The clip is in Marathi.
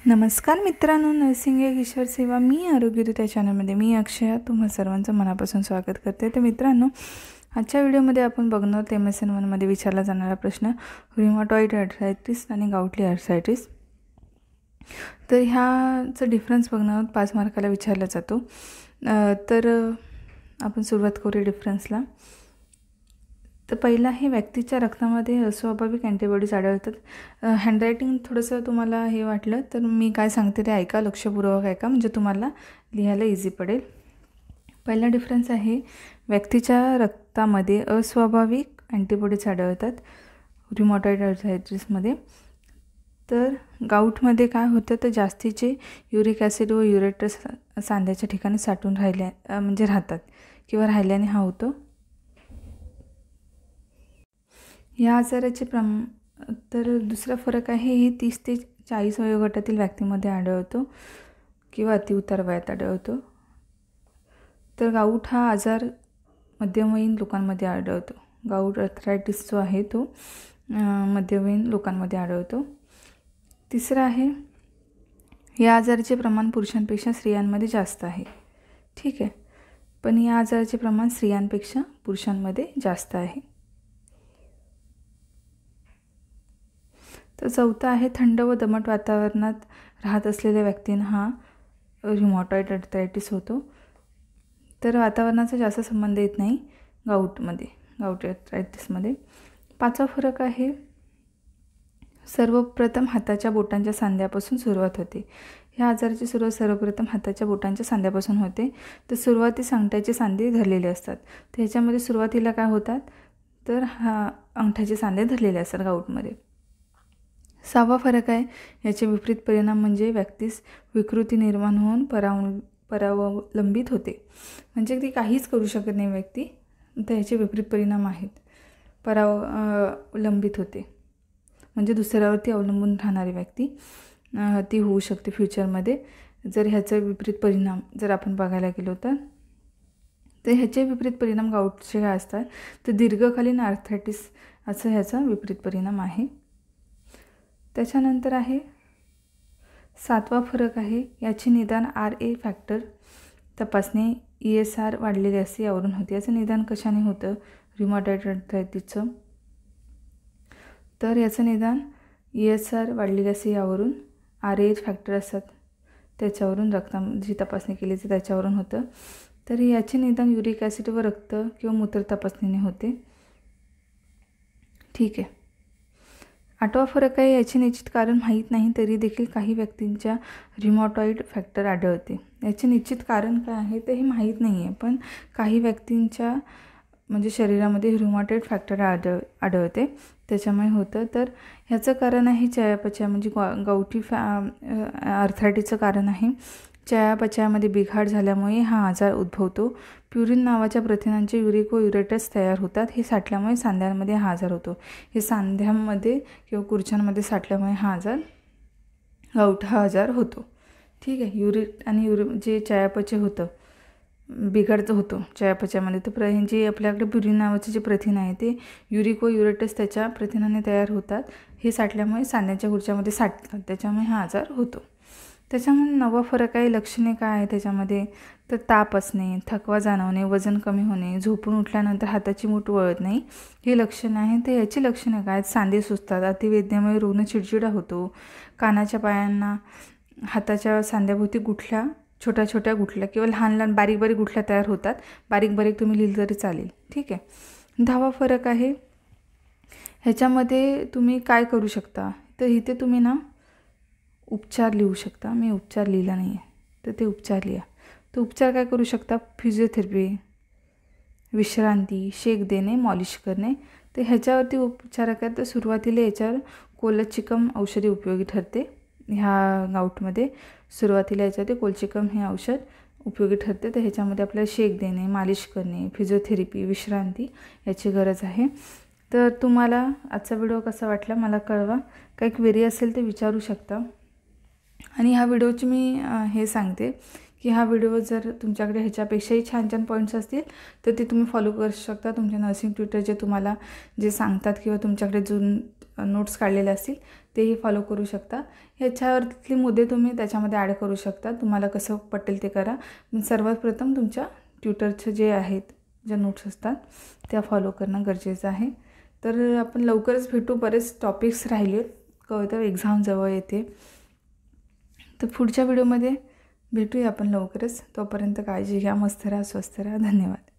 नमस्कार मित्रांनो, नर्सिंग एक ईश्वर सेवा मी आरोग्यदूत त्या चॅनलमध्ये मी अक्षया तुम्हा सर्वांचं मनापासून स्वागत करते। तर मित्रांनो, आजच्या व्हिडिओमध्ये आपण बघणार आहोत MSN 1 मध्ये विचारला जाणारा प्रश्न रुमॅटॉइड आर्थरायटिस आणि गाउटली आर्थरायटिस। तर ह्याचा डिफरन्स बघणार आहोत, 5 मार्काला विचारला जातो। तर आपण सुरुवात करूया डिफरन्सला। तर पहिला आहे व्यक्तीच्या रक्तामध्ये अस्वाभाविक अँटीबॉडीज आढळतात। हँडरायटिंग थोडंसं तुम्हाला हे वाटलं तर मी काय सांगते ते ऐका, लक्षपूर्वक ऐका, म्हणजे तुम्हाला लिहायला इझी पडेल। पहिला डिफरन्स आहे व्यक्तीच्या रक्तामध्ये अस्वाभाविक अँटीबॉडीज आढळतात रुमॅटॉइड आर्थरायटिसमध्ये। तर गाऊटमध्ये काय होतं तर जास्तीचे युरिक ॲसिड व युरेटस सांध्याच्या ठिकाणी साठून राहतात किंवा राहिल्याने हा होतो। या आजाराचे तर दुसरा फरक आहे, हे 30 ते 40 वयोगटातील व्यक्तीमध्ये आढळतो किंवा अतिउतार वयात आढळतो। तर गाऊट हा आजार मध्यमवयीन लोकांमध्ये आढळतो। गाऊट आर्थरायटिस जो आहे तो मध्यमवयीन लोकांमध्ये आढळतो। तिसरा आहे, या आजाराचे प्रमाण पुरुषांपेक्षा स्त्रियांमध्ये जास्त आहे। ठीक आहे, पण या आजाराचे प्रमाण स्त्रियांपेक्षा पुरुषांमध्ये जास्त आहे। तर चौथा आहे, थंड व दमट वातावरणात राहत असलेल्या व्यक्तींना हा रुमॅटॉइड आर्थरायटिस होतो। तर वातावरणाचा जास्त संबंध येत नाही गाऊट आर्थरायटिसमध्ये। पाचवा फरक आहे, सर्वप्रथम हाताच्या बोटांच्या सांध्यापासून सुरुवात होते। ह्या आजाराची सुरुवात सर्वप्रथम हाताच्या बोटांच्या सांध्यापासून होते। तर सुरुवातीस अंगठ्याचे सांधे धरलेले असतात। तर ह्याच्यामध्ये सुरुवातीला काय होतात तर अंगठ्याचे सांधे धरलेले असतात गाऊटमध्ये। सहावा फरक आहे, याचे विपरीत परिणाम म्हणजे व्यक्तीस विकृती निर्माण होऊन परावलंबित होते, म्हणजे ती काहीच करू शकत नाही व्यक्ती। तर ह्याचे विपरीत परिणाम आहेत, परावलंबित होते म्हणजे दुसऱ्यावरती अवलंबून राहणारी व्यक्ती ती होऊ शकते फ्युचरमध्ये जर ह्याचा विपरीत परिणाम जर आपण बघायला गेलो तर ह्याचे विपरीत परिणाम गाऊटचे काय असतात तर दीर्घकालीन आर्थरायटिस असं ह्याचा विपरीत परिणाम आहे। त्याच्यानंतर आहे सातवा फरक आहे, याचे निदान RA फॅक्टर तपासणी ESR वाढलेले असते यावरून होते। याचं निदान कशाने होतं रुमॅटॉइड आर्थरायटिसचं, तर याचं निदान ESR वाढलेले असते यावरून, RA फॅक्टर असतात त्याच्यावरून, रक्ताची तपासणी केली जाते त्याच्यावरून होतं। तर याचे निदान युरिक ॲसिड व रक्त किंवा मूत्र तपासणीने होते। ठीक आहे। आठवा फरक आहे, याचे निश्चित कारण माहीत नाही तरी देखील काही व्यक्तींच्या रुमॅटॉइड फॅक्टर आढळते। याचे निश्चित कारण काय आहे ते हे माहीत नाही आहे, पण काही व्यक्तींच्या म्हणजे शरीरामध्ये रुमॅटॉइड फॅक्टर आढळते त्याच्यामुळे होतं। तर ह्याचं कारण आहे चयापचय, म्हणजे गाऊटी आर्थरायटिसचं कारण आहे चयापचयामध्ये बिघाड झाल्यामुळे हा आजार उद्भवतो। प्युरिन नावाच्या प्रथिनांचे युरिक व युरेटस तयार होतात, हे साठल्यामुळे सांध्यांमध्ये हा आजार होतो। हे सांध्यांमध्ये किंवा कुरच्यांमध्ये साठल्यामुळे गाऊट हा आजार होतो। ठीक आहे। युरिक आणि जे चयापचय होतं बिघडतं होतं चयापचयामध्ये, तर जे आपल्याकडे प्युरिन नावाचे जे प्रथिन आहे ते युरिक व युरेटस त्याच्या प्रथिनाने तयार होतात, हे साठल्यामुळे सांध्याच्या गुर्च्यामध्ये साठतात, त्याच्यामुळे हा आजार होतो। त्याच्यामुळे नवा फरक आहे, लक्षणे काय आहे त्याच्यामध्ये तर ताप असणे, थकवा जाणवणे, वजन कमी होणे, झोपून उठल्यानंतर हाताची मूठ वळत नाही, हे लक्षण आहे। तर याची लक्षणं काय, सांधे सुजतात, अतिवेदनेमुळे रुग्ण चिडचिडा होतो, कानाच्या पायांना हाताच्या सांध्याभोवती गुठल्या, छोट्या छोट्या गुठल्या किंवा लहान लहान बारीक बारीक गुठल्या तयार होतात, बारीक बारीक तुम्ही लिहिलं तरी चालेल। ठीक आहे। 10वा फरक आहे, ह्याच्यामध्ये तुम्ही काय करू शकता तर इथे तुम्ही उपचार लिहू शकता, मी उपचार लिहिला नाही आहे तर ते उपचार लिहा। तर उपचार काय करू शकता, फिजिओथेरपी, विश्रांती, शेक देणे, मॉलिश करणे। तर ह्याच्यावरती उपचार काय तर सुरुवातीला याच्यावर कोलचिकम औषधी उपयोगी ठरते। ह्या गाऊटमध्ये सुरुवातीला याच्यावरती कोलचिकम हे औषध उपयोगी ठरते। तर ह्याच्यामध्ये आपल्याला शेक देणे, मालिश करणे, फिजिओथेरपी, विश्रांती याची गरज आहे। तर तुम्हाला आजचा व्हिडिओ कसा वाटला मला कळवा, काही क्वेरी असेल ते विचारू शकता। आणि ह्या व्हिडिओची मी हे सांगते की हा व्हिडिओ जर तुमच्याकडे ह्याच्यापेक्षाही छान छान पॉईंट्स असतील तर ते तुम्ही फॉलो करू शकता। तुमच्या नर्सिंग ट्युटर जे तुम्हाला जे सांगतात किंवा तुमच्याकडे नोट्स काढलेले असतील तेही फॉलो करू शकता. ह्याच्यावरती मुद्दे तुम्ही त्याच्यामध्ये ॲड करू शकता. तुम्हाला कसं पटेल ते करा. सर्वात प्रथम तुमच्या ट्युटरचे जे आहेत, ज्या नोट्स असतात त्या फॉलो करणं गरजेचं आहे. तर आपण लवकरच भेटू. बरेच टॉपिक्स राहिले तर एक्झाम जवळ येते. तर पुढच्या व्हिडिओमध्ये भेटूया आपण लवकरच. तोपर्यंत काळजी घ्या, मस्त राहा, स्वस्थ राहा. धन्यवाद.